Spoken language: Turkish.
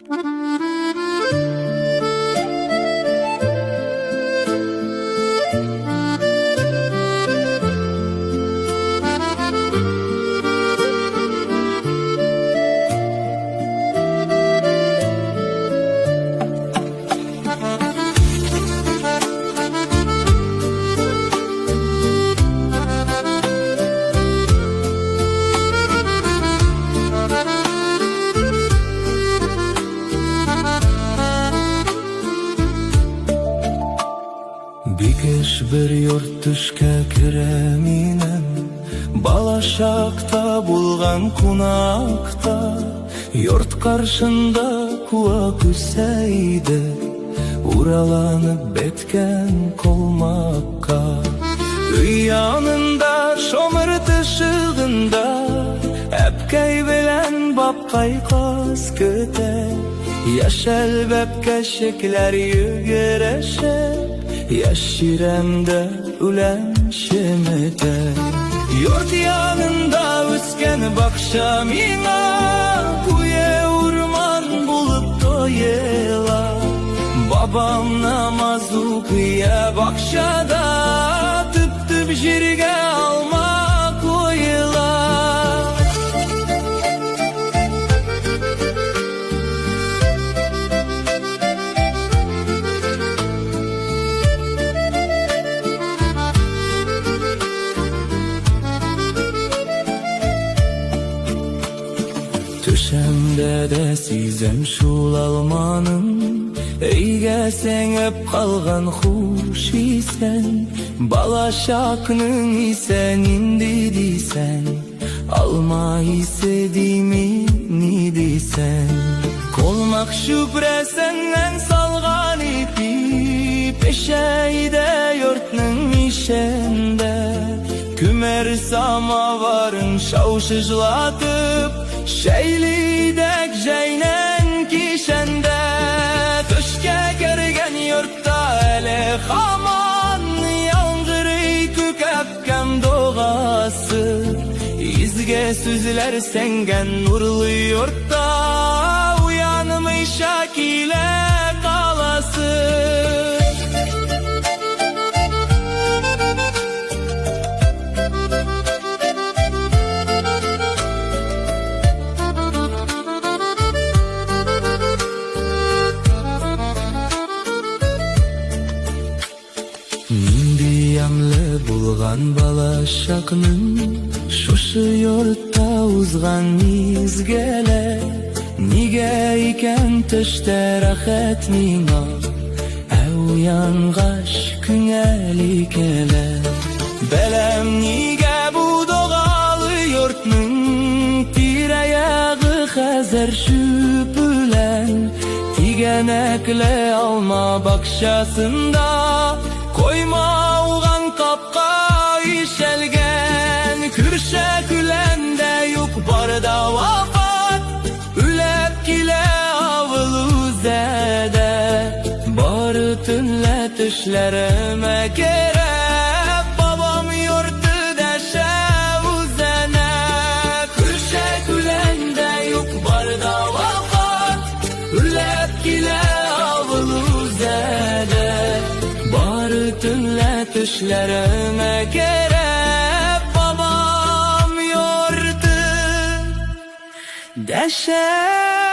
Bir kış bir yurt düşke kireminem, Balaşakta bulgan kunakta, Yurt karşında kuva küseydi, Uralanıp betken kolmakka. Üy yanında şomırt ışığında, Epkey bilen bapkay kaz küte, Yaşel bepke şekler yügereşe, Yaşiremde ülen şemete. Yurt yanında üsken bakşa mina, Kuye urman bulup doyela. Babam namaz okuya bakşada, Tıp tıp jirge alma koyela. Düşemde de sizem şul almanın, Eyge sen hep kalgan huş isen, Balaşaknın isen indi disen, Alma istediğimi ni disen. Kolmak şüphresinden salgan ipi, Peşeyde yurtnın işende, Kümer samavarın şavşıclatıp, Şeylidek jeynen kişende. Töşke kergen yurtta ele haman, Yangırı kükepkem doğası, İzge süzler sengen nurlu yurtta, Uyanmış akile kalası. Nindiyamlı bulgan Balaşaknın, Şoşu yurtta uzgan mizgele, Nige iken töşte rahat mina, Ev yangaş küngeli kele. Belem nige bu doğalı yurtnın, Tireyağı hazer şüpülen, Tigenekle alma bakşasında, Koyma uğan kapka işelgen, Kürşe külende yok barda vafat, Ülep kile avılı zede, Barı tünle tüşlerime kerep, Babam yurtu deşe uzene. Kürşe külende yok barda vafat, Ülep kile avılı zede, Barı tünle tüşlerime kerep, Babam yurdu deşe